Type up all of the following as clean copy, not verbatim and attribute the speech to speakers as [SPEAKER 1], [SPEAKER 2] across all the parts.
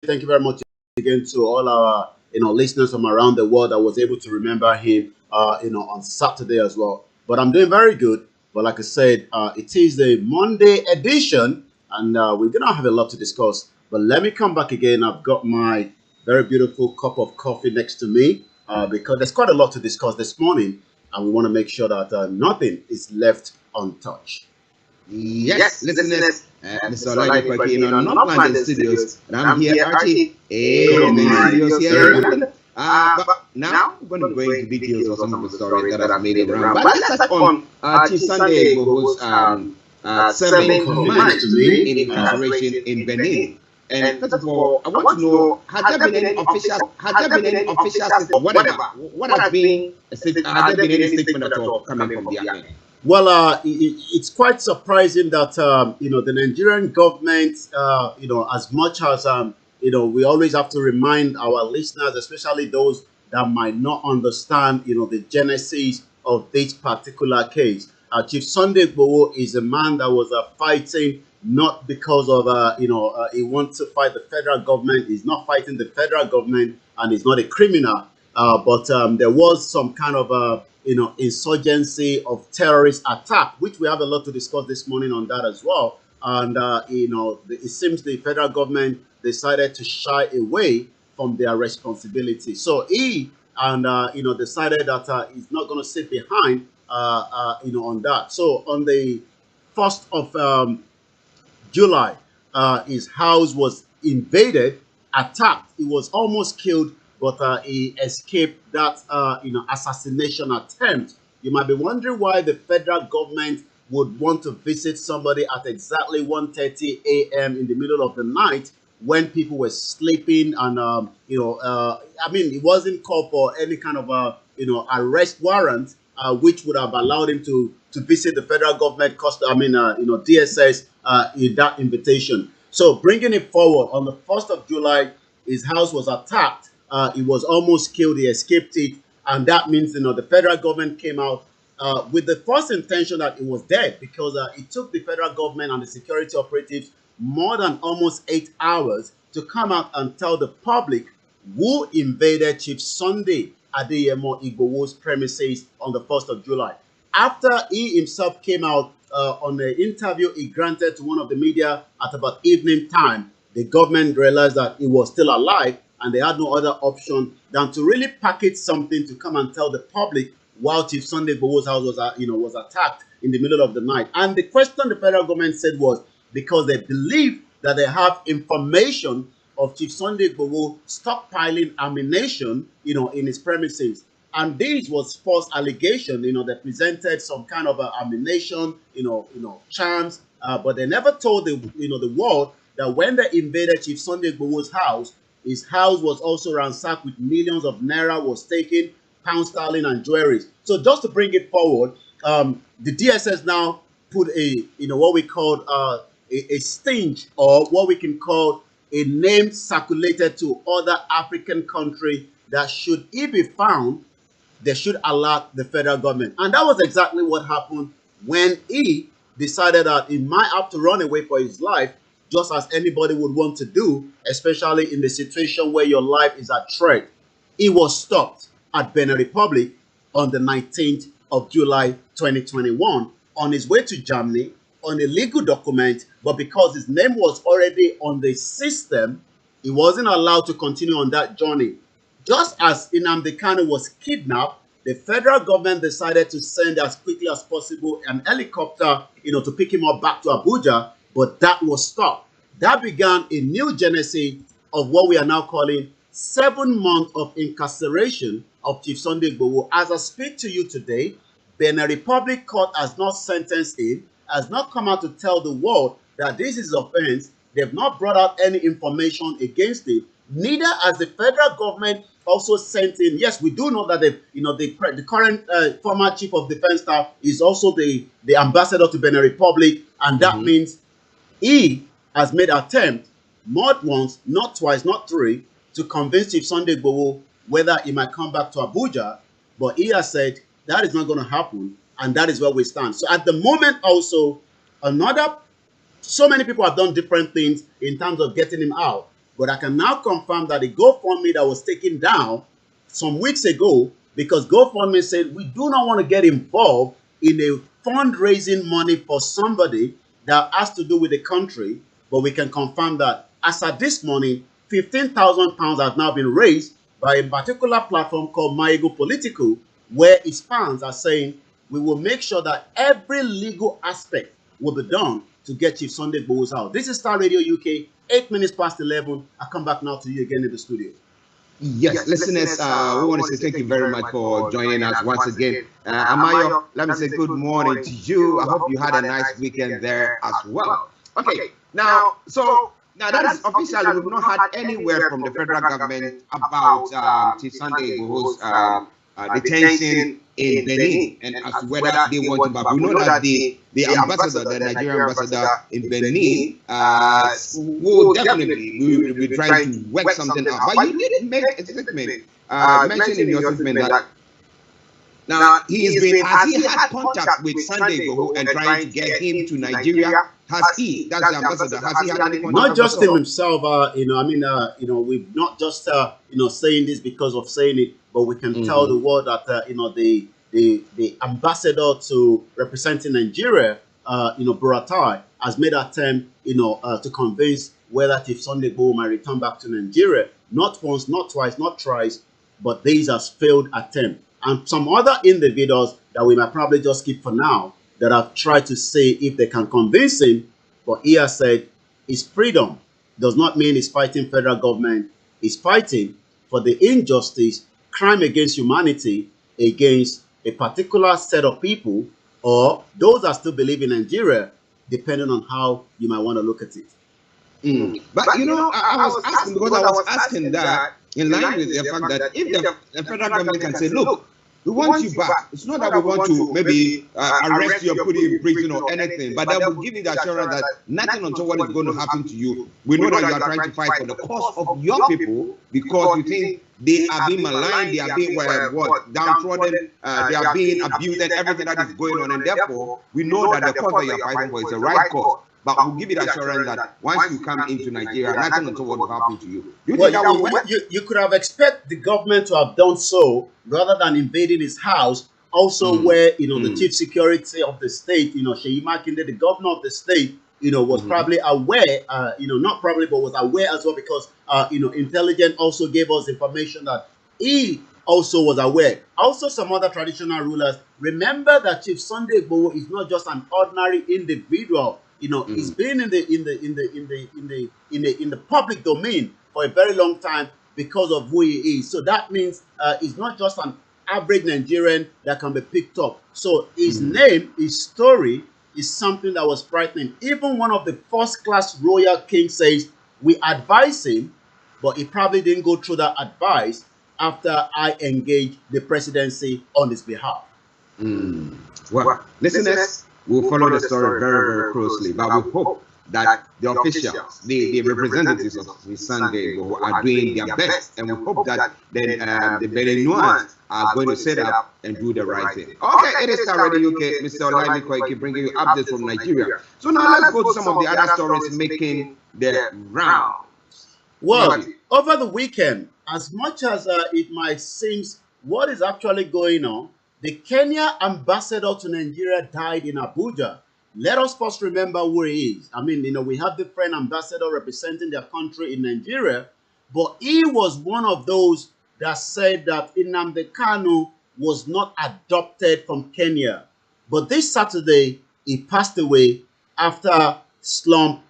[SPEAKER 1] Thank you very much again to all our listeners from around the world. I was able to remember him on Saturday as well. But I'm doing very good. But like I said, it is the Monday edition, and we're gonna have a lot to discuss. But let me come back again. I've got my very beautiful cup of coffee next to me because there's quite a lot to discuss this morning, and we want to make sure that nothing is left untouched.
[SPEAKER 2] Yes, listeners, Mr. Olayomi Koiki Kojo, not London Studios, and I'm here, Archie, in the studios here in London. But now we're going to go into details of some of the stories that have made it around. But let's touch on Chief Sunday IGBOHO's serving months in incarceration in Benin. And first of all, I want to know, has there been any official, whatever, what has been, has there been any statement at all coming from the army?
[SPEAKER 1] Well, it's quite surprising that the Nigerian government, as much as we always have to remind our listeners, especially those that might not understand, the genesis of this particular case. Chief Sunday IGBOHO is a man that was fighting not because of he wants to fight the federal government. He's not fighting the federal government, and he's not a criminal. But there was some kind of insurgency of terrorist attack, which we have a lot to discuss this morning on that as well. And it seems the federal government decided to shy away from their responsibility. So he and decided that he's not going to sit behind on that. So on the 1st of July, his house was invaded, attacked. He was almost killed, but he escaped that assassination attempt. You might be wondering why the federal government would want to visit somebody at exactly 1:30 a.m. in the middle of the night when people were sleeping, and it wasn't called for any kind of arrest warrant, which would have allowed him to visit the federal government DSS in that invitation. So bringing it forward, on the 1st of July, his house was attacked. He was almost killed. He escaped it, and that means the federal government came out with the first intention that he was dead, because it took the federal government and the security operatives more than almost 8 hours to come out and tell the public who invaded Chief Sunday IGBOHO's premises on the 1st of July. After he himself came out on an interview he granted to one of the media at about evening time, the government realized that he was still alive, and they had no other option than to really package something to come and tell the public while Chief Sunday IGBOHO's house was attacked in the middle of the night. And the question the federal government said was because they believe that they have information of Chief Sunday IGBOHO stockpiling ammunition, in his premises. And this was false allegation. They presented some kind of ammunition, charms, but they never told the world that when they invaded Chief Sunday IGBOHO's house, his house was also ransacked with millions of naira was taken, pound sterling, and jewelry. So just to bring it forward, the DSS now put what we call a stinge, or what we can call a name circulated to other African countries that should he be found, they should alert the federal government. And that was exactly what happened when he decided that he might have to run away for his life, just as anybody would want to do, especially in the situation where your life is at threat. He was stopped at Benin Republic on the 19th of July 2021 on his way to Germany on a legal document, but because his name was already on the system, he wasn't allowed to continue on that journey. Just as KANU was kidnapped, the federal government decided to send as quickly as possible an helicopter, to pick him up back to Abuja, but that was stopped. That began a new genesis of what we are now calling 7 months of incarceration of Chief Sunday IGBOHO. As I speak to you today, Benin Republic Court has not sentenced him, has not come out to tell the world that this is offense. They've not brought out any information against him. Neither has the federal government also sent in. Yes, we do know that the current former chief of defense staff is also the ambassador to Benin Republic, and that means he has made attempt not once, not twice, not three, to convince Chief Sunday IGBOHO whether he might come back to Abuja, but he has said that is not going to happen, and that is where we stand. So at the moment also, so many people have done different things in terms of getting him out, But I can now confirm that the GoFundMe that was taken down some weeks ago, because GoFundMe said we do not want to get involved in a fundraising money for somebody that has to do with the country, but we can confirm that as at this morning, £15,000 has now been raised by a particular platform called Maego Political, where its fans are saying we will make sure that every legal aspect will be done to get Chief Sunday Igboho out. This is Star Radio UK, 8 minutes past 11. I come back now to you again in the studio.
[SPEAKER 2] Yes, listeners, we want to say thank you very much for joining us once again. Amayo, let me say good morning to you. I hope you had a nice weekend there as well. Okay, now that is officially, we've not had anywhere from the federal government about Chief Sunday Igboho's detention in Benin, and as to whether they want him back. We know that the ambassador, the Nigerian ambassador in Benin, will definitely be trying to work something out. But you did make a statement, mentioned in your statement that now has he had contact with Sunday Igboho and trying to get him to Nigeria? Has he? That's the ambassador. Has he had any contact?
[SPEAKER 1] Not just him himself. We've not just saying this because of saying it, but we can tell the world that the ambassador to representing Nigeria, Buratai, has made an attempt, to convince whether Chief Sunday Igboho might return back to Nigeria. Not once, not twice, not thrice, but these has failed attempt. And some other individuals that we might probably just keep for now that have tried to say if they can convince him, but he has said his freedom does not mean he's fighting federal government. He's fighting for the injustice, crime against humanity, against a particular set of people, or those that still believe in Nigeria, depending on how you might want to look at it.
[SPEAKER 2] But I was asking that in line with the fact that if the federal government can say, look, we want you back. It's not that we want to maybe arrest you or put you in prison or anything, but that will give you the assurance that nothing untoward is going to happen to you. We know that you are trying to fight for the cause of your people because you think they are being maligned, they are being downtrodden, they are being abused and everything that is going on. And therefore, we know that the cause that you are fighting for is the right cause. But we'll give you the assurance that once you come into Nigeria, nothing untoward will happen to you.
[SPEAKER 1] You could have expected the government to have done so rather than invading his house. Also, where the chief security of the state, Seyi Makinde, the governor of the state, was probably aware. Not probably, but was aware as well because intelligence also gave us information that he also was aware. Also, some other traditional rulers remember that Chief Sunday Igboho is not just an ordinary individual. He's been in the public domain for a very long time because of who he is. So that means he's not just an average Nigerian that can be picked up. So his name, his story is something that was frightening. Even one of the first-class royal kings says, we advise him, but he probably didn't go through that advice after I engaged the presidency on his behalf.
[SPEAKER 2] Well, listeners, we'll follow the story very, very closely, but we hope that the officials, the representatives of Sunday Igboho are doing their best, and we hope that then the Beninois are going to set up and do the right thing. Okay, it is Star Radio UK, Mr. Olayomi Koiki bringing you updates from Nigeria. So now let's go to some of the other stories making the rounds.
[SPEAKER 1] Well, over the weekend, as much as it might seem what is actually going on, the Kenya ambassador to Nigeria died in Abuja. Let us first remember who he is. I mean, we have different ambassadors representing their country in Nigeria, but he was one of those that said that KANU was not adopted from Kenya. But this Saturday, he passed away after slump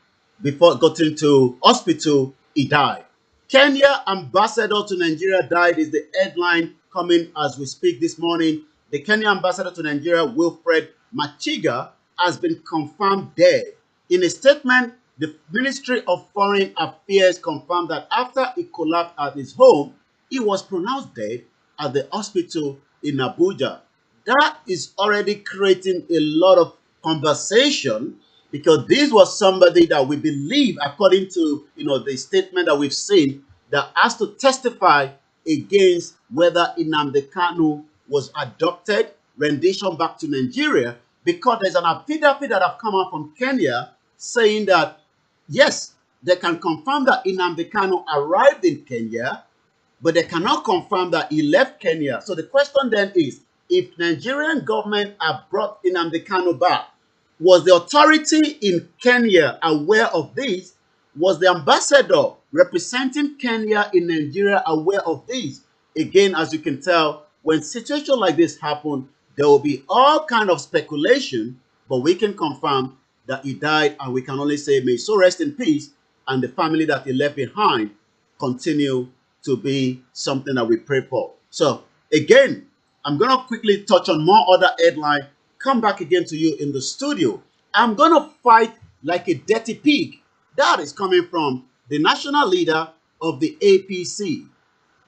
[SPEAKER 1] before getting to hospital. He died. Kenya ambassador to Nigeria died is the headline coming as we speak this morning. The Kenya ambassador to Nigeria, Wilfred Machiga, has been confirmed dead. In a statement, the Ministry of Foreign Affairs confirmed that after he collapsed at his home, he was pronounced dead at the hospital in Abuja. That is already creating a lot of conversation because this was somebody that we believe, according to the statement that we've seen, that has to testify against whether Nnamdi Kanu was adopted, rendition back to Nigeria, because there's an affidavit that have come out from Kenya saying that, yes, They can confirm that NNAMDI KANU arrived in Kenya, but they cannot confirm that he left Kenya. So the question then is, if Nigerian government have brought NNAMDI KANU back, was the authority in Kenya aware of this? Was the ambassador representing Kenya in Nigeria aware of this? Again, as you can tell, when situations like this happen, there will be all kind of speculation, but we can confirm that he died, and we can only say, may so rest in peace, and the family that he left behind continue to be something that we pray for. So again, I'm going to quickly touch on more other headline, come back again to you in the studio. I'm going to fight like a dirty pig. That is coming from the national leader of the APC.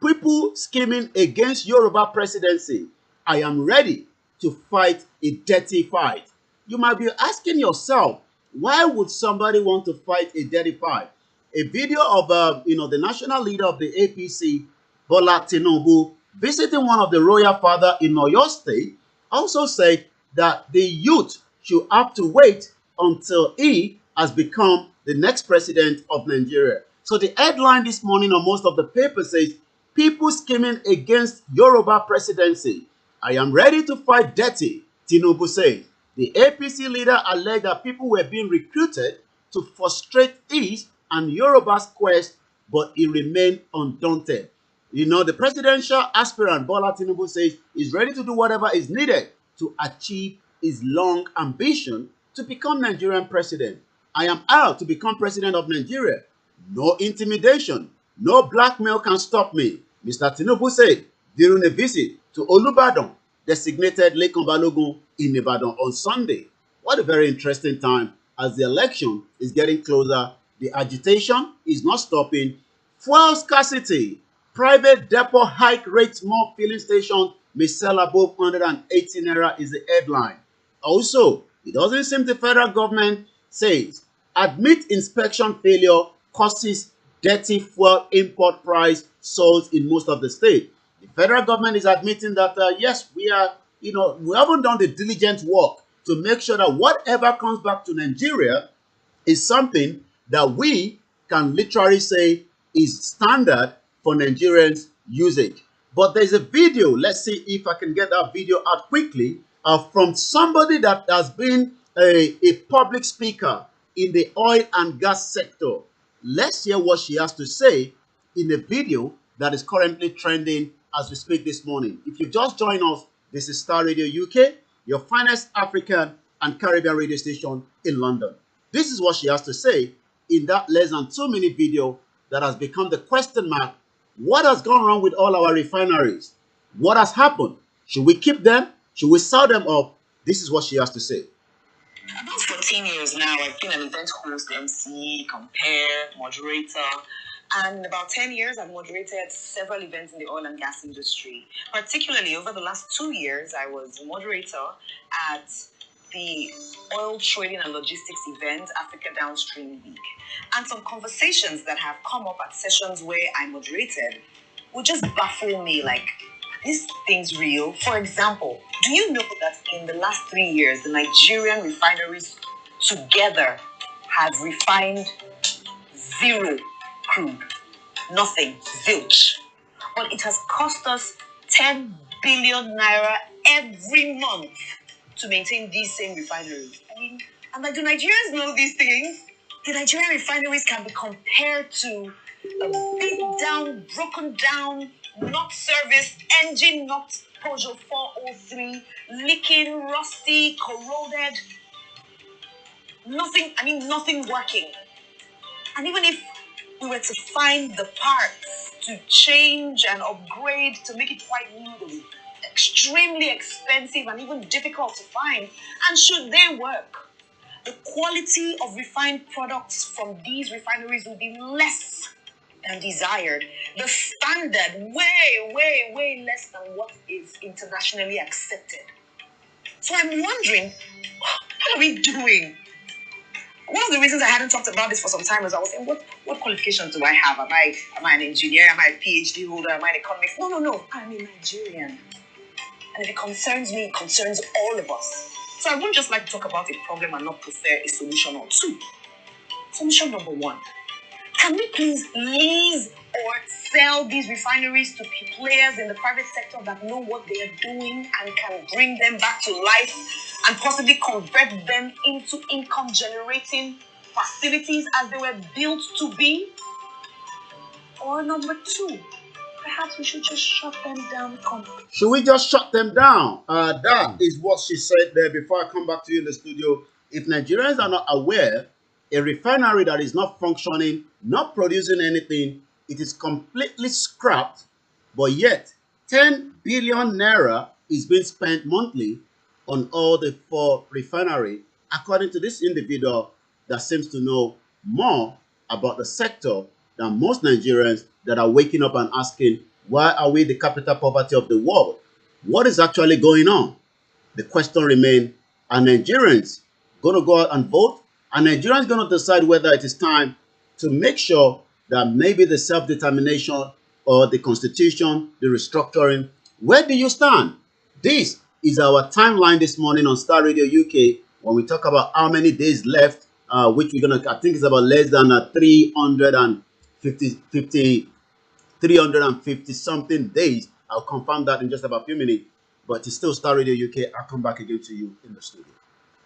[SPEAKER 1] People scheming against Yoruba presidency. I am ready to fight a dirty fight. You might be asking yourself, why would somebody want to fight a dirty fight? A video of the national leader of the APC, Bola Tinubu, visiting one of the royal father in Oyo State, also said that the youth should have to wait until he has become the next president of Nigeria. So the headline this morning on most of the papers says, people scheming against Yoruba presidency. I am ready to fight dirty, Tinubu said. The APC leader alleged that people were being recruited to frustrate his and Yoruba's quest, but he remained undaunted. You know, the presidential aspirant Bola Tinubu says he's ready to do whatever is needed to achieve his long ambition to become Nigerian president. I am out to become president of Nigeria. No intimidation, no blackmail can stop me, Mr. Tinubu said during a visit to Olubadan, designated Lekan Balogun in Ibadan on Sunday. What a very interesting time as the election is getting closer. The agitation is not stopping. Fuel scarcity. Private depot hike rates more filling stations may sell above 180 naira is the headline. Also, it doesn't seem the federal government says admit inspection failure causes dirty fuel import price soars in most of the state. The federal government is admitting that yes, we haven't done the diligent work to make sure that whatever comes back to Nigeria is something that we can literally say is standard for Nigerians usage. But there's a video, let's see if I can get that video out quickly, from somebody that has been a public speaker in the oil and gas sector. Let's hear what she has to say in a video that is currently trending as we speak this morning. If you just joined us, this is Star Radio UK, your finest African and Caribbean radio station in London. This is what she has to say in that less than 2-minute video that has become the question mark. What has gone wrong with all our refineries? What has happened? Should we keep them? Should we sell them off? This is what she has to say.
[SPEAKER 3] About 14 years now, I've been an event host, MC, compare, moderator. And in about 10 years, I've moderated several events in the oil and gas industry. Particularly over the last 2 years, I was a moderator at the Oil Trading and Logistics event, Africa Downstream Week. And some conversations that have come up at sessions where I moderated would just baffle me, like, are these things real? For example, do you know that in the last 3 years, the Nigerian refineries together have refined zero crude? Nothing, zilch. But it has cost us 10 billion naira every month to maintain these same refineries. I mean, I'm like, do Nigerians know these things? The Nigerian refineries can be compared to a beat down, broken down, not serviced, engine not Peugeot 403, leaking, rusty, corroded. Nothing working. And even if we were to find the parts to change and upgrade to make it quite new, extremely expensive and even difficult to find. And should they work, the quality of refined products from these refineries will be less than desired. The standard, way less than what is internationally accepted. So I'm wondering, what are we doing? One of the reasons I hadn't talked about this for some time is I was saying, what qualifications do I have? Am I an engineer? Am I a PhD holder? Am I an economist? No. I'm a Nigerian. And if it concerns me, it concerns all of us. So I wouldn't just like to talk about a problem and not prefer a solution or two. Solution number one, Can we please lease or sell these refineries to players in the private sector that know what they are doing and can bring them back to life and possibly convert them into income-generating facilities as they were built to be? Or number two, perhaps we should just shut them down completely.
[SPEAKER 1] Should we just shut them down? That is what she said there. Before I come back to you in the studio, if Nigerians are not aware, a refinery that is not functioning, not producing anything, it is completely scrapped, but yet 10 billion naira is being spent monthly on all the 4 refineries, according to this individual that seems to know more about the sector than most Nigerians that are waking up and asking, why are we the capital poverty of the world? What is actually going on? The question remains, are Nigerians going to go out and vote? Are Nigerians going to decide whether it is time to make sure that maybe the self-determination or the constitution, the restructuring, where do you stand? This is our timeline this morning on Star Radio UK when we talk about how many days left, which we're going to, I think it's about less than 350 something days. I'll confirm that in just about a few minutes. But it's still Star Radio UK. I'll come back again to you in the studio.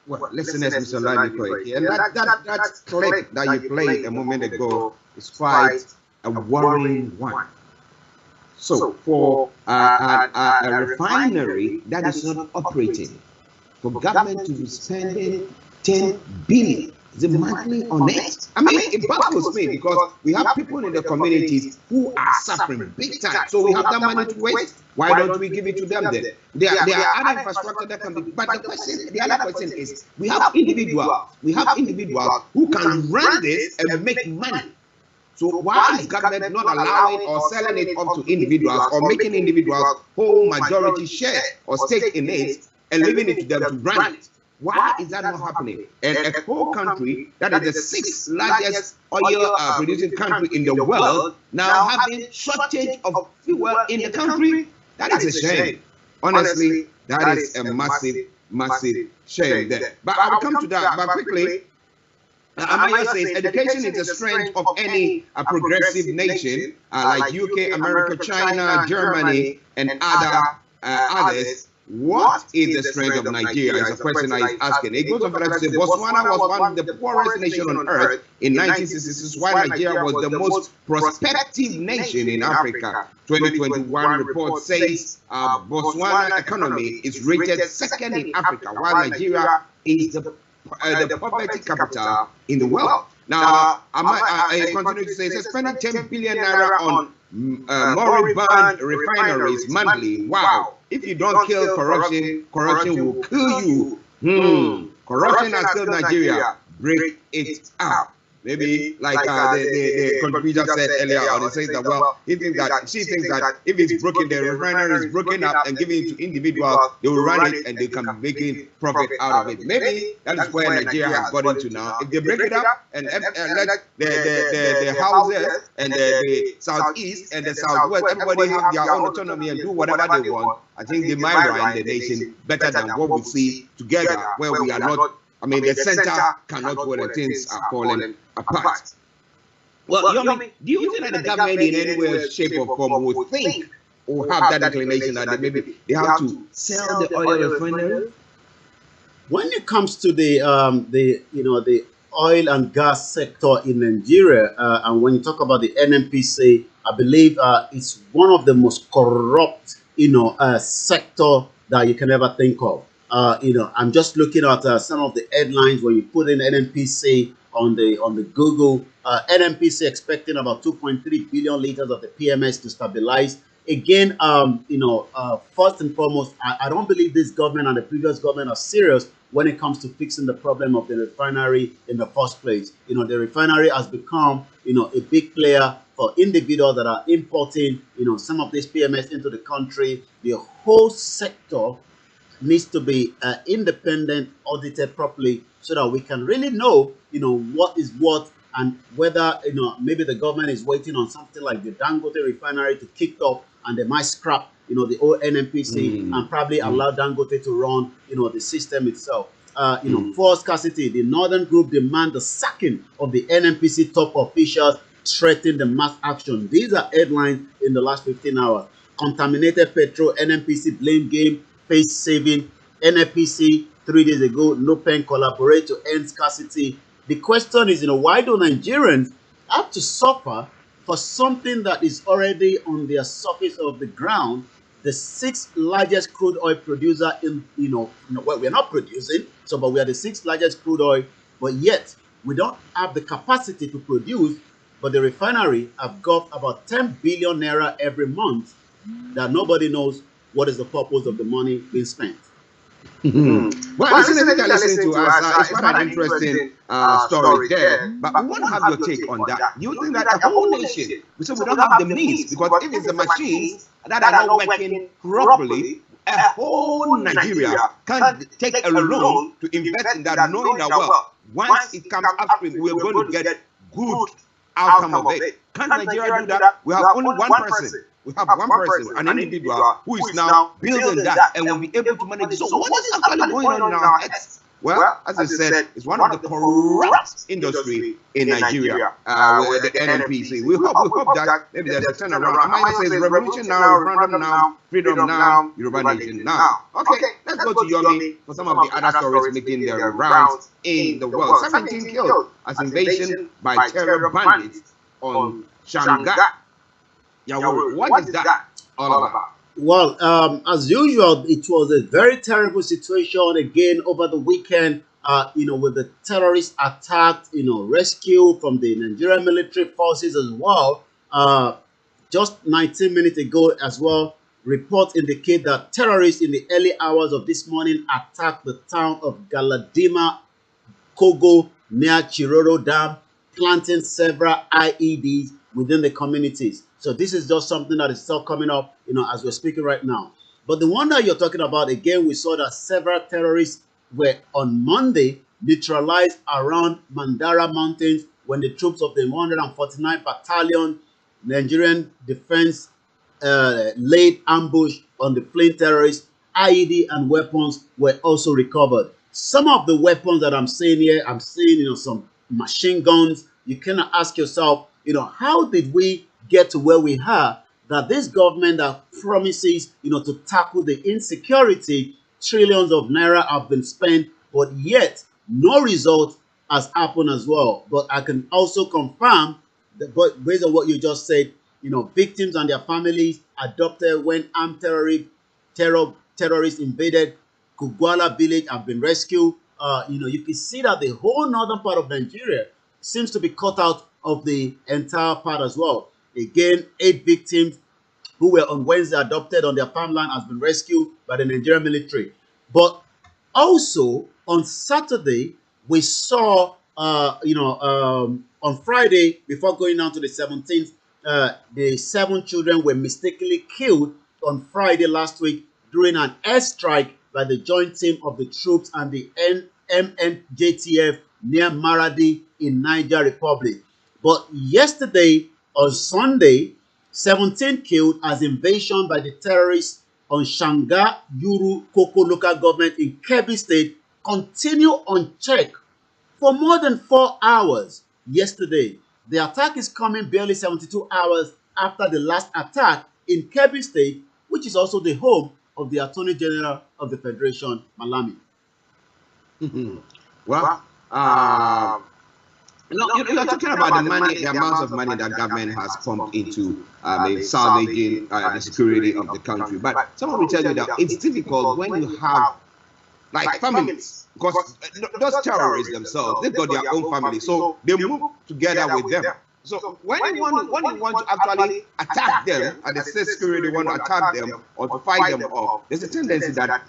[SPEAKER 2] Well, listeners, Mr. Olayomi Koiki, and that clip that you played a moment ago is quite a worrying one. So, for a refinery that is not operating, for government to be spending 10 billion monthly on it, I mean, it baffles me because we have people in the communities who are suffering big time. So we have that money to waste. Why don't we give it to them then? There are other infrastructure that can be. But the other question is, we have individuals who can run this and make money. So why is government not allowing or selling it up to individuals or making individuals hold majority share or stake in it and leaving it to them to run it? Why is that not happening? And a whole country that is the 6th largest oil producing country in the world now having shortage of fuel in the country, that is a shame. Honestly, that is a massive shame there. But I will come to that. But quickly, Amaya says education is the strength of any progressive nation like UK, America, China, Germany, and others. What is the strength of Nigeria? Is a question I is asking. It goes on further to say Botswana was one of the poorest nations on earth in 1966, while Nigeria was the most prospective nation in Africa. 2021 report says Botswana economy is rated second in Africa, while Nigeria is the poverty capital in the world. Now, I continue to say, spending 10 billion naira on moribund refineries monthly. Wow. If you don't kill corruption, corruption will kill you. Corruption has killed Nigeria. Break it up. Maybe like the contributor said earlier on, it says that, well, she thinks that if it's broken, the refinery is broken up and given to individuals, they will run it and they can be making profit out of it. Maybe that is where Nigeria has gotten to now. If they break it up and let the houses and the southeast and the southwest, everybody have their own autonomy and do whatever they want, I think they might run the nation better than what we see together, where we are not. I mean, the center cannot hold and things are falling apart. Well, Yomi, do you think that the government in any way, shape, or form would think or have that inclination that maybe they have to sell the oil refinery?
[SPEAKER 1] When it comes to the oil and gas sector in Nigeria, and when you talk about the NNPC, I believe it's one of the most corrupt, sector that you can ever think of. I'm just looking at some of the headlines when you put in NNPC on the Google. NNPC expecting about 2.3 billion liters of the PMS to stabilize. Again, first and foremost, I don't believe this government and the previous government are serious when it comes to fixing the problem of the refinery in the first place. The refinery has become, a big player for individuals that are importing, some of this PMS into the country. The whole sector needs to be independent, audited properly, so that we can really know, what is what, and whether, maybe the government is waiting on something like the Dangote refinery to kick off, and they might scrap, the old NNPC and probably allow Dangote to run, the system itself. For scarcity, the Northern Group demand the sacking of the NNPC top officials threaten the mass action. These are headlines in the last 15 hours. Contaminated petrol, NNPC blame game, face saving. NNPC 3 days ago, no pen collaborate to end scarcity. The question is, why do Nigerians have to suffer for something that is already on the surface of the ground? The sixth largest crude oil producer in, well, we're not producing, so, but we are the sixth largest crude oil, but yet we don't have the capacity to produce, but the refinery have got about 10 billion naira every month that nobody knows what is the purpose of the money being spent.
[SPEAKER 2] Well, listening to us, it's quite an interesting story there. But we want to have your take on that. Do you think that a whole nation, so we don't have the means, because if it's the machines that are not working properly, a whole Nigeria can't take a loan to invest in that, knowing that, well, once it comes upstream, we're going to get good outcome of it. Can't Nigeria do that? We have only one person. We have one person, an individual, who is now building that and will be able to manage. So what is actually going on in our heads? Well, as I said, it's one of the corrupt industry in Nigeria, with the NNPC. We hope that maybe there's a turnaround. Amaya says revolution now, referendum now, freedom now, Yoruba nation now. Okay, let's go to Yomi for some of the other stories making their rounds in the world. 17 killed as invasion by terror bandits on Shanghai. What is that all about?
[SPEAKER 1] Well, as usual, it was a very terrible situation again over the weekend. With the terrorist attack, rescue from the Nigerian military forces as well. Just 19 minutes ago as well, reports indicate that terrorists in the early hours of this morning attacked the town of Galadima Kogo near Chiroro Dam, planting several IEDs within the communities. So this is just something that is still coming up, as we're speaking right now. But the one that you're talking about, again, we saw that several terrorists were on Monday neutralized around Mandara Mountains when the troops of the 149th Battalion Nigerian Defense laid ambush on the fleeing terrorists. IED and weapons were also recovered. Some of the weapons that I'm seeing here, I'm seeing, some machine guns. You cannot ask yourself, how did we get to where we are, that this government that promises, to tackle the insecurity, trillions of naira have been spent, but yet no result has happened as well. But I can also confirm that, but based on what you just said, victims and their families adopted when armed terrorists invaded Kugwala village have been rescued. You can see that the whole northern part of Nigeria seems to be cut out of the entire part as well. Again, 8 victims who were on Wednesday adopted on their farmland has been rescued by the Nigerian military. But also on Saturday, we saw, on Friday, before going down to the 17th, the 7 children were mistakenly killed on Friday last week during an airstrike by the joint team of the troops and the MNJTF near Maradi in Niger Republic. But yesterday, on Sunday, 17 killed as invasion by the terrorists on Shanga Yuru Koko local government in Kebbi State continue unchecked for more than 4 hours yesterday. The attack is coming barely 72 hours after the last attack in Kebbi State, which is also the home of the Attorney General of the Federation, Malami.
[SPEAKER 2] Well, you're talking about the money, the amounts of money that government has pumped into salvaging the security of the country. But someone will tell you that it's difficult when you have like families, because those terrorists themselves, they've got their own family, so they move together with them. So when you want to actually attack them, and the state security want to attack them or to fight them off, there's a tendency that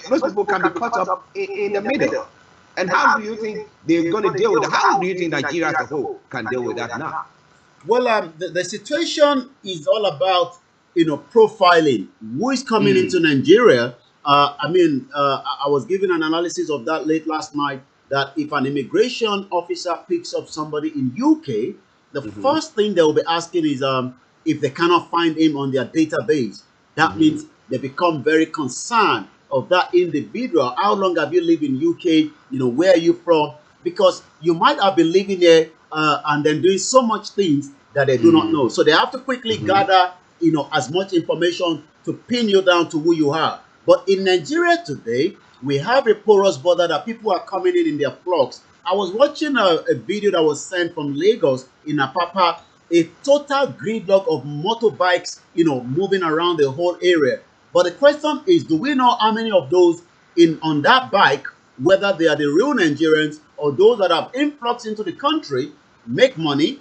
[SPEAKER 2] those people can be caught up in the middle. And how do you think they're going to deal with that? How do you think Nigeria as a whole can deal with that now?
[SPEAKER 1] Well, the situation is all about, profiling. Who is coming into Nigeria? I was giving an analysis of that late last night, that if an immigration officer picks up somebody in UK, the first thing they will be asking is if they cannot find him on their database. That means they become very concerned of that individual. How long have you lived in UK? Where are you from? Because you might have been living here and then doing so much things that they do not know. So they have to quickly gather, as much information to pin you down to who you are. But in Nigeria today, we have a porous border that people are coming in their flocks. I was watching a video that was sent from Lagos in Apapa, a total gridlock of motorbikes, moving around the whole area. But the question is, do we know how many of those on that bike, whether they are the real Nigerians or those that have influx into the country, make money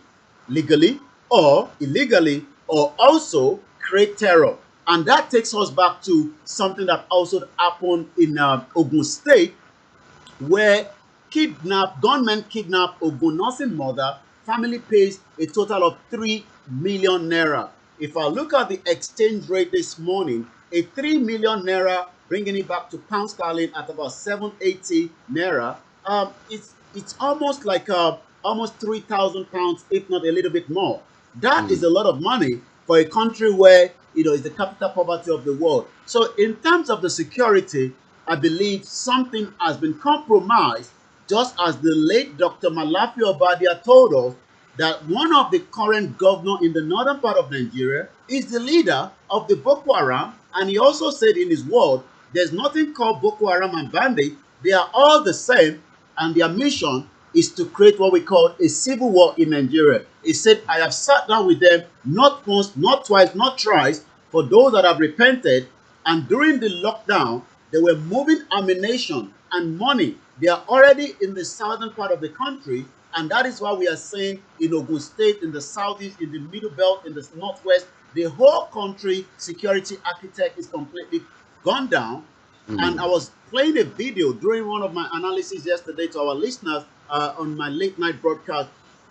[SPEAKER 1] legally or illegally, or also create terror? And that takes us back to something that also happened in Ogun State, where gunmen kidnap Ogunosin mother. Family pays a total of 3 million naira. If I look at the exchange rate this morning, a 3 million naira, bringing it back to pound sterling at about 780 naira, it's almost like almost 3,000 pounds, if not a little bit more. That is a lot of money for a country where is the capital poverty of the world. So in terms of the security, I believe something has been compromised, just as the late Dr. Malafi Obadia told us that one of the current governors in the northern part of Nigeria is the leader of the Boko Haram, and he also said in his word, there's nothing called Boko Haram and bandit. They are all the same, and their mission is to create what we call a civil war in Nigeria. He said, I have sat down with them not once, not twice, not thrice, for those that have repented, and during the lockdown, they were moving ammunition and money. They are already in the southern part of the country, and that is why we are saying in Ogun State, in the southeast, in the middle belt, in the northwest, the whole country security architect is completely gone down. And I was playing a video during one of my analysis yesterday to our listeners on my late night broadcast,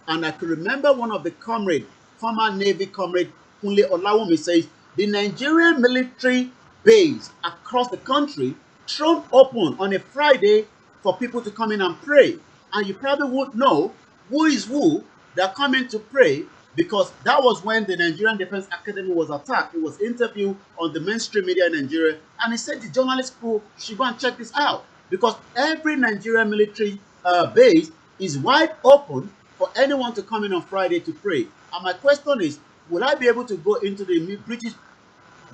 [SPEAKER 1] and I could remember one of the comrade, former Navy comrade Kunle Olayomi, says the Nigerian military base across the country thrown open on a Friday for people to come in and pray. And you probably would know who is who that come in to pray, because that was when the Nigerian Defense Academy was attacked. He was interviewed on the mainstream media in Nigeria, and he said the journalist crew should go and check this out, because every Nigerian military base is wide open for anyone to come in on Friday to pray. And my question is, will I be able to go into the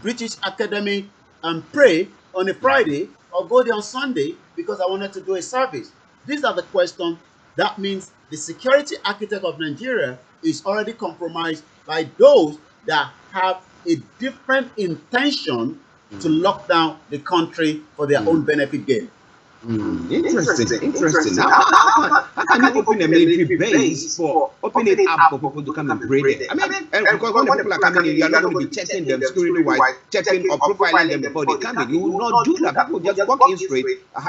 [SPEAKER 1] British Academy and pray on a Friday, or go there on Sunday because I wanted to do a service? These are the questions. That means the security architect of Nigeria is already compromised by those that have a different intention to lock down the country for their own benefit gain.
[SPEAKER 2] Interesting. How can you open a military base for opening it up for people to come and pray there? I mean, because when the people are coming in, you are not going to be checking them security-wise, checking or profiling them before they come in. You will not do that. People just walk in straight.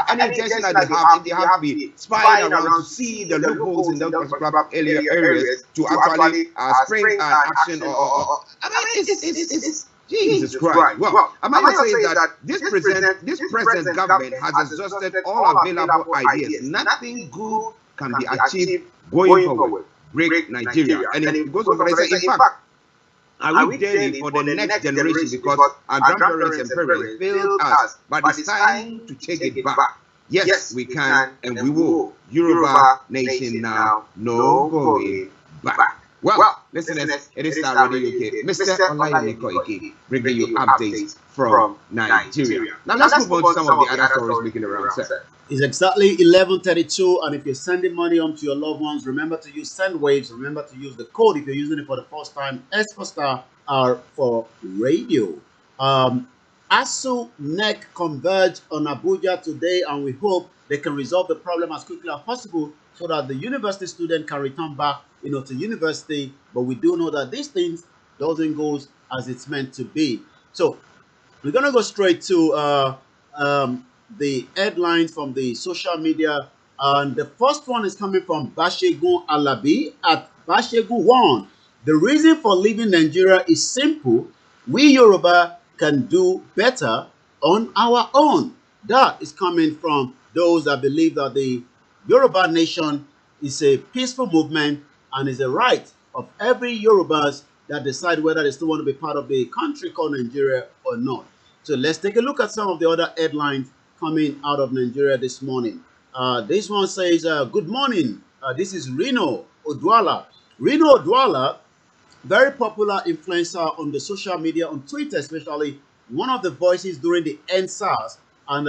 [SPEAKER 2] Any intention that they have to be spying around to see the loopholes in those particular areas to actually spring an action or I mean, it's Jesus Christ. Well, I might say that this present government has exhausted all available ideas. Nothing good can be achieved going forward. Break Nigeria. And it goes over and says, in fact, I wish daily for the next generation, because our grandparents and parents failed us. But it's time to take it back. Yes, we can and we will. Yoruba nation now, no going back. Well, listeners, it is Starr Radio UK. Mr. Olayomi Koiki bringing you updates from Nigeria. Now let's move on to some of the other stories making around, sir.
[SPEAKER 1] It's exactly 11:32, and if you're sending money home to your loved ones, remember to use SendWaves. Remember to use the code if you're using it for the first time, S for Star, R for Radio. ASU, NEC converge on Abuja today, and we hope they can resolve the problem as quickly as possible so that the university student can return back, to university. But we do know that these things doesn't go as it's meant to be. So we're gonna go straight to the headlines from the social media, and the first one is coming from Bashegun Alabi at Bashegun1. The reason for leaving Nigeria is simple: we Yoruba can do better on our own. That is coming from those that believe that the Yoruba nation is a peaceful movement and is a right of every Yorubas that decide whether they still want to be part of the country called Nigeria or not. So let's take a look at some of the other headlines coming out of Nigeria this morning. This one says, good morning. This is Reno Odwala. Reno Odwala, very popular influencer on the social media, on Twitter especially, one of the voices during the NSAS. And,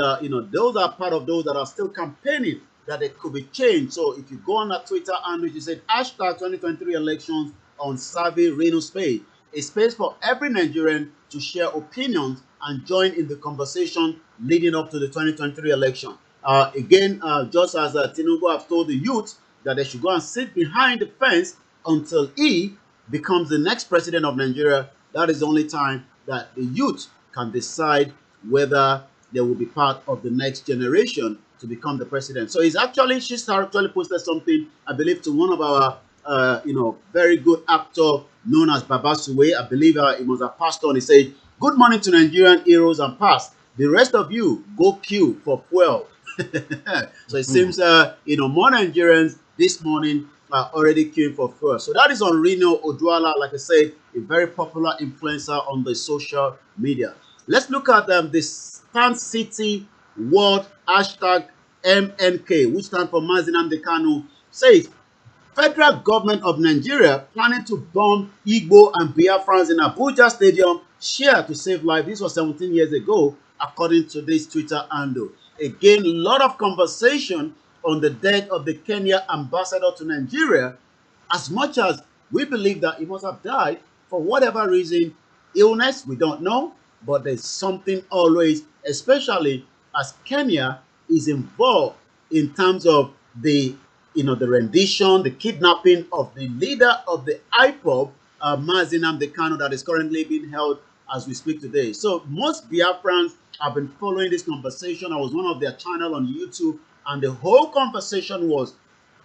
[SPEAKER 1] those are part of those that are still campaigning that it could be changed. So if you go on that Twitter and you said hashtag 2023 elections on Savvy Reno Space, a space for every Nigerian to share opinions and join in the conversation leading up to the 2023 election. Just as Tinubu have told the youth that they should go and sit behind the fence until he becomes the next president of Nigeria, that is the only time that the youth can decide whether they will be part of the next generation to become the president. So she's actually posted something, I believe, to one of our, very good actor known as Baba Suwe. I believe he was a pastor, and he said, "Good morning to Nigerian heroes and past. The rest of you, go queue for fuel." So it seems, more Nigerians this morning are already queuing for fuel. So that is on Reno Odwala, like I said, a very popular influencer on the social media. Let's look at this Stand City World hashtag MNK, which stands for MAZI NNAMDI KANU, says federal government of Nigeria planning to bomb Igbo and Biafrans in Abuja Stadium, share to save life. This was 17 years ago, according to this Twitter handle. Again, a lot of conversation on the death of the Kenya ambassador to Nigeria, as much as we believe that he must have died for whatever reason, illness, we don't know, but there's something always, especially as Kenya is involved in terms of the rendition, the kidnapping of the leader of the IPOB, MAZI NNAMDI KANU, that is currently being held as we speak today. So most Biafrans have been following this conversation. I was one of their channel on YouTube, and the whole conversation was,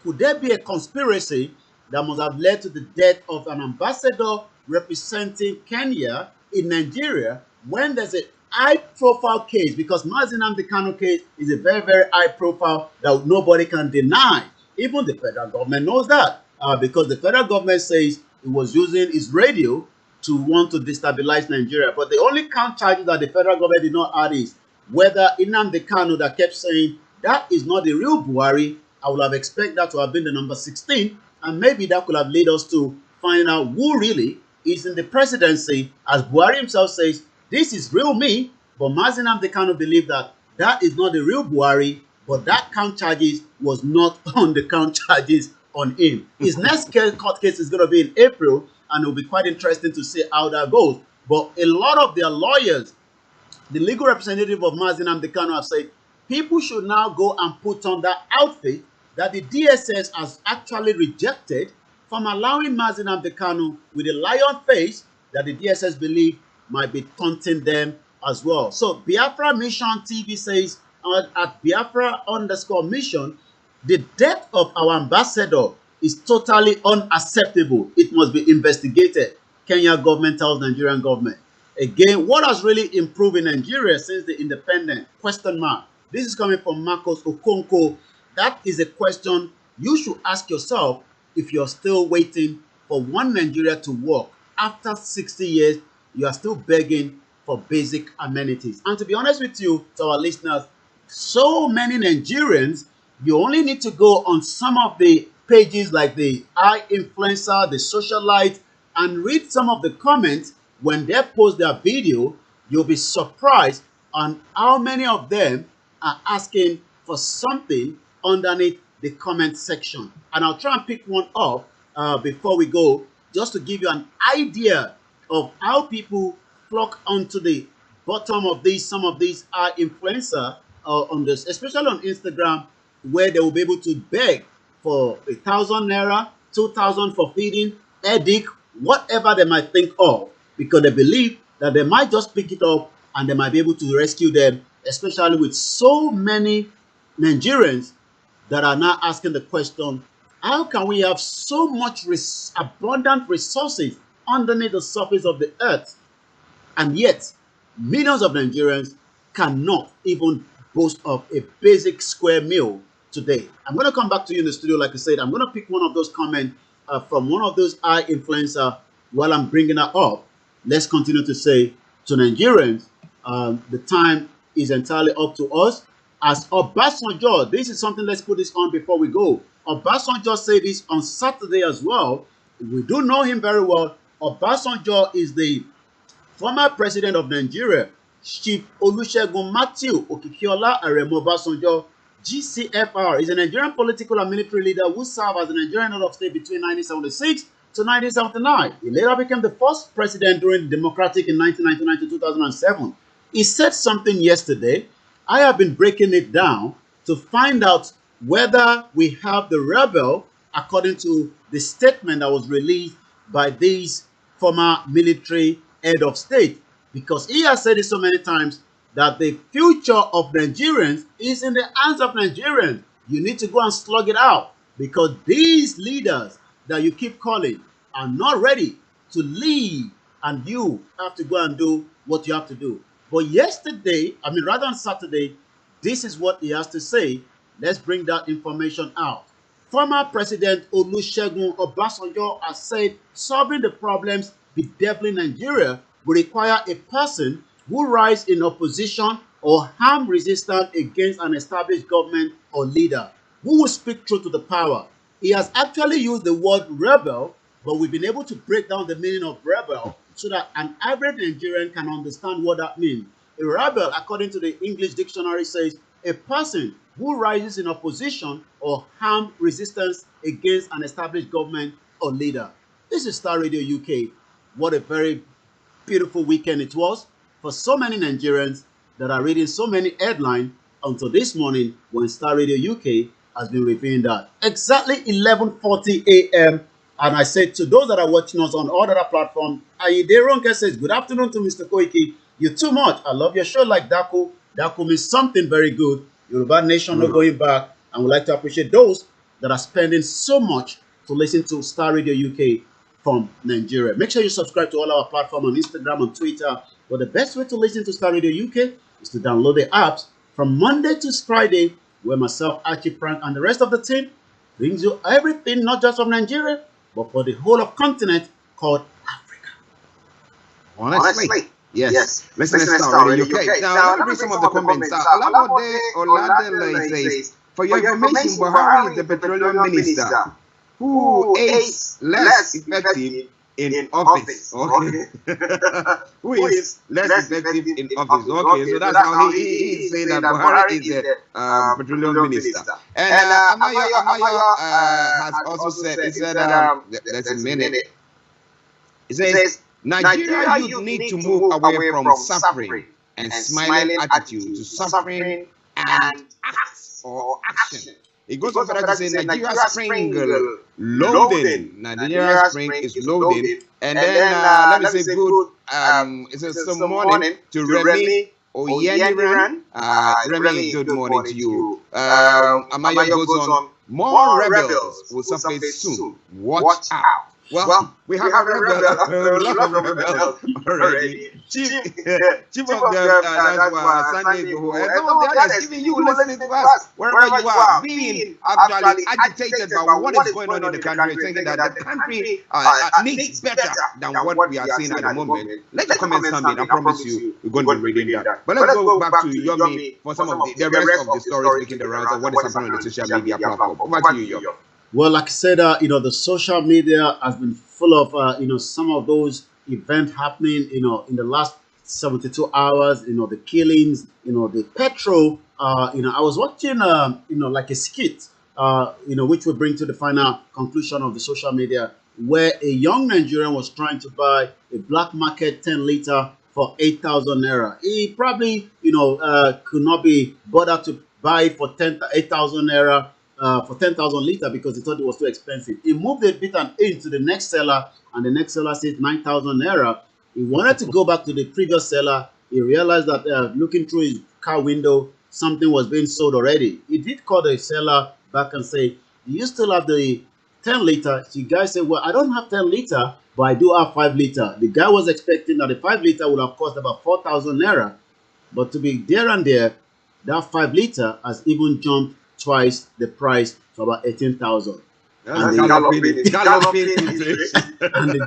[SPEAKER 1] could there be a conspiracy that must have led to the death of an ambassador representing Kenya in Nigeria when there's a high-profile case? Because MAZI NNAMDI KANU case is a very, very high profile that nobody can deny. Even the federal government knows that, because the federal government says it was using its radio to want to destabilize Nigeria. But the only count charges that the federal government did not add is whether Nnamdi Kanu, that kept saying that is not the real Buhari. I would have expected that to have been the number 16, and maybe that could have led us to find out who really is in the presidency. As Buhari himself says, this is real me, but MAZI NNAMDI KANU believed that that is not the real Buhari, but that count charges was not on the count charges on him. His next court case is going to be in April, and it will be quite interesting to see how that goes. But a lot of their lawyers, the legal representative of MAZI NNAMDI KANU, have said people should now go and put on that outfit that the DSS has actually rejected, from allowing MAZI NNAMDI KANU with a lion face that the DSS believe might be taunting them as well. So Biafra Mission TV says at Biafra_mission, the death of our ambassador is totally unacceptable. It must be investigated. Kenya government tells Nigerian government. Again, what has really improved in Nigeria since the independence? Question mark. This is coming from Marcos Okonko. That is a question you should ask yourself if you're still waiting for one Nigeria to work. After 60 years, you are still begging for basic amenities. And to be honest with you, to our listeners, so many Nigerians, you only need to go on some of the pages like the influencer, the socialite, and read some of the comments when they post their video. You'll be surprised on how many of them are asking for something underneath the comment section. And I'll try and pick one up before we go, just to give you an idea of how people flock onto the bottom of these, some of these influencer on this, especially on Instagram, where they will be able to beg for 1,000 naira, 2,000 for feeding, edic, whatever they might think of, because they believe that they might just pick it up and they might be able to rescue them, especially with so many Nigerians that are now asking the question, how can we have so much abundant resources underneath the surface of the earth, and yet millions of Nigerians cannot even boast of a basic square meal today? I'm going to come back to you in the studio. Like I said, I'm going to pick one of those comments from one of those influencers while I'm bringing that up. Let's continue to say to Nigerians, the time is entirely up to us as Obasanjo, this is something, let's put this on before we go. Obasanjo said this on Saturday as well. We do know him very well. Obasanjo is the former president of Nigeria, Chief Olusegun Matthew Okikiola Aremu Obasanjo, GCFR, is a Nigerian political and military leader who served as the Nigerian head of state between 1976 to 1979. He later became the first president during the Democratic in 1999 to 2007. He said something yesterday. I have been breaking it down to find out whether we have the rebel according to the statement that was released by these former military head of state, because he has said it so many times that the future of Nigerians is in the hands of Nigerians. You need to go and slug it out, because these leaders that you keep calling are not ready to lead, and you have to go and do what you have to do. But yesterday, rather on Saturday, this is what he has to say. Let's bring that information out. Former President Olusegun Obasanjo has said solving the problems bedeviling Nigeria will require a person who rise in opposition or harm resistance against an established government or leader, who will speak truth to the power. He has actually used the word rebel, but we've been able to break down the meaning of rebel so that an average Nigerian can understand what that means. A rebel, according to the English dictionary, says a person who rises in opposition or harm resistance against an established government or leader. This is Star Radio UK. What a very beautiful weekend it was for so many Nigerians that are reading so many headlines until this morning when Star Radio UK has been revealing that. Exactly 11:40 a.m. And I said to those that are watching us on all other platforms, Ayideronke says, good afternoon to Mr. Koiki. You're too much. I love your show like Daku. Daku means something very good. Yoruba nation not going back. And we'd like to appreciate those that are spending so much to listen to Star Radio UK from Nigeria. Make sure you subscribe to all our platforms on Instagram and Twitter. But the best way to listen to Star Radio UK is to download the apps from Monday to Friday, where myself, Archie, Frank, and the rest of the team brings you everything, not just from Nigeria, but for the whole of continent called Africa.
[SPEAKER 2] Honestly. Yes. Listen to Star Radio UK. Now, let me read some of the comments. Oladele says, for your information, Buhari is the petroleum minister who is less effective in office. Okay. Who is less effective in office. Okay, so that's how he is saying that Buhari is the petroleum minister. And Amayo has also said, he said, that's a minute. He says, Nigeria youth need to move away from suffering and smiling attitude to suffering and acts or action. It goes on further to say Nigeria spring loading. Nigeria spring is loading. And then let me say good it says some morning to Remy Oyeniran. Remy, good morning to you. Amaya goes on, more rebels will surface soon. Watch out. Well, we have a rebel already. Chief of them, that's why Sunday IGBOHO. And some of the others, even you listening to us, wherever you are, being actually agitated by what is going on in the country, thinking that the country needs better than what we are seeing at the moment. Let the comments come in. I promise you, we're going to be reading that. But let's go back to Yomi for some of the rest of the stories making the rounds and what is happening on the social media platform. Over to you, Yomi.
[SPEAKER 1] Well, like I said, the social media has been full of, some of those events happening, in the last 72 hours, the killings, the petrol, I was watching, like a skit, which will bring to the final conclusion of the social media, where a young Nigerian was trying to buy a black market 10-liter for 8,000 naira. He probably, could not be bothered to buy it for 8,000 naira. For 10,000 liters because he thought it was too expensive. He moved a bit and in to the next seller, and the next seller said 9,000 naira. He wanted to go back to the previous seller. He realized that looking through his car window, something was being sold already. He did call the seller back and say, do you still have the 10 liter? The guy said, well, I don't have 10 liter, but I do have 5 liter. The guy was expecting that the 5 liter would have cost about 4,000 naira. But to be there and there, that 5 liter has even jumped twice the price to about 18,000. And the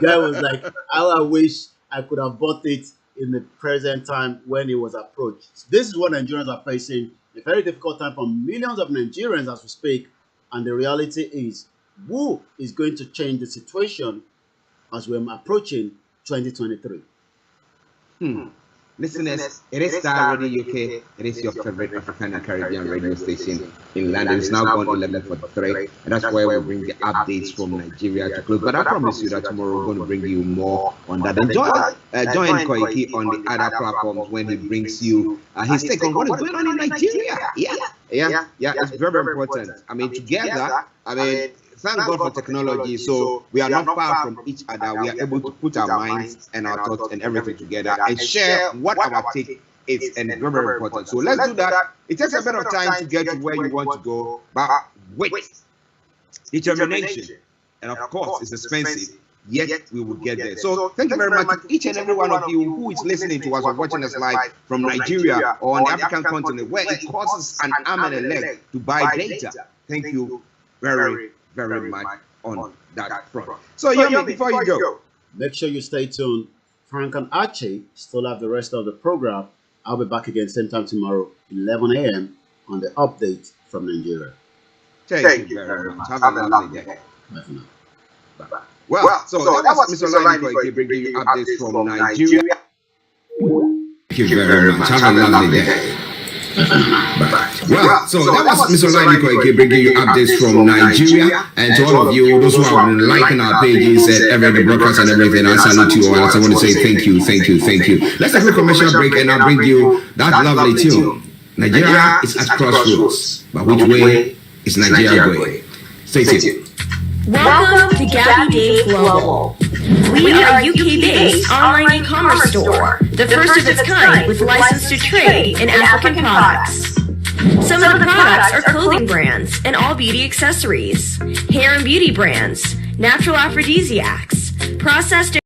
[SPEAKER 1] guy was like, I wish I could have bought it in the present time when he was approached. This is what Nigerians are facing, a very difficult time for millions of Nigerians as we speak. And the reality is, who is going to change the situation as we're approaching 2023?
[SPEAKER 2] Listeners, it is Starr Radio UK. It is your favorite African and Caribbean radio station in London. It's now gone 11:43, and that's why we bring the updates from Nigeria to close. But I promise you that tomorrow we're going to bring you more on that. And join Koiki on the other platforms when he brings you his take on what is going on in Nigeria. Yeah, it's very, very important. I mean, together, thank God for technology, so we are not far from each other. We are able to put our minds and our thoughts and everything together and share what our take is, and very, very important. So let's do that. It takes a bit of time to get to where you want to go, but wait, determination, and of course, it's expensive, yet we will get there. So thank you very much to each and every one of you who is listening to us or watching us live from Nigeria or on the African continent, where it costs an arm and a leg to buy data. Thank you very much on that front. So, Yomi, before you go,
[SPEAKER 1] make sure you stay tuned. Frank and Archie still have the rest of the program. I'll be back again same time tomorrow, 11 a.m. on the update from Nigeria.
[SPEAKER 2] Thank you very much. Have a lovely day.
[SPEAKER 1] Bye for now.
[SPEAKER 2] Bye. Well, so that was Mr. Olayomi Koiki bringing you updates from Nigeria. Thank you very much. Have a lovely day. Well, so that was Mr. Olayomi Koiki bringing you updates from Nigeria, and to all of you, those who have been liking our pages and every broadcast and everything, I salute you all. I want to say thank you. Let's take a commercial break, and I'll bring you that lovely tune. Nigeria is at crossroads, but which way is Nigeria going? Stay tuned.
[SPEAKER 4] Welcome to Gabby Dave Global. We are a UK-based online e-commerce store, the first of its kind with license to trade in African products. Some of the products are clothing brands and all beauty accessories, hair and beauty brands, natural aphrodisiacs, processed